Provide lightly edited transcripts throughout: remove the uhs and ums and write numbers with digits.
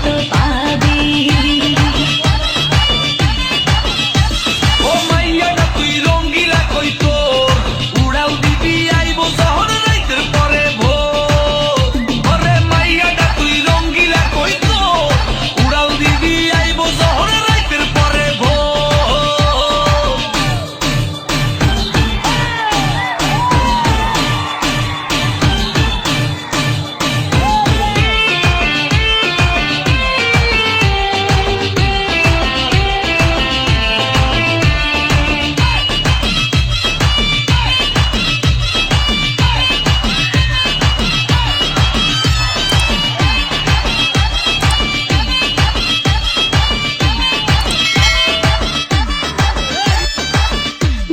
তো পাবি। ও মাইয়াটা তুই রঙ্গিলা কই তোর উড়াল দিবি আইবো শহর রাইতের পরে ভোর। ওরে মাইয়াটা তুই রঙ্গিলা কই তোর উড়াল দিবি আইবো শহর রাইতের পরে ভোর।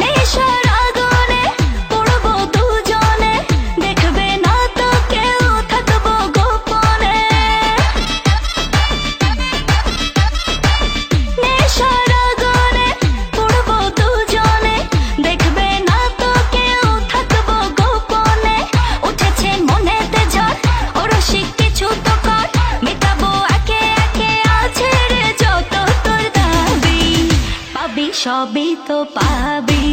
নেশার আগুনে পড়বো দুজনে, দেখবে না তো কেউ, থাকবো গোপনে। নেশার আগুনে পড়বো দুজনে, দেখবে না তো কেউ, থাকবো গোপনে। উঠেছে মনেতে ঝড়, ওরসিক কিছু তো কর, মেটাবো একে একে আছে রে যত তোর দাবি। পাবি সবই তো পাবি।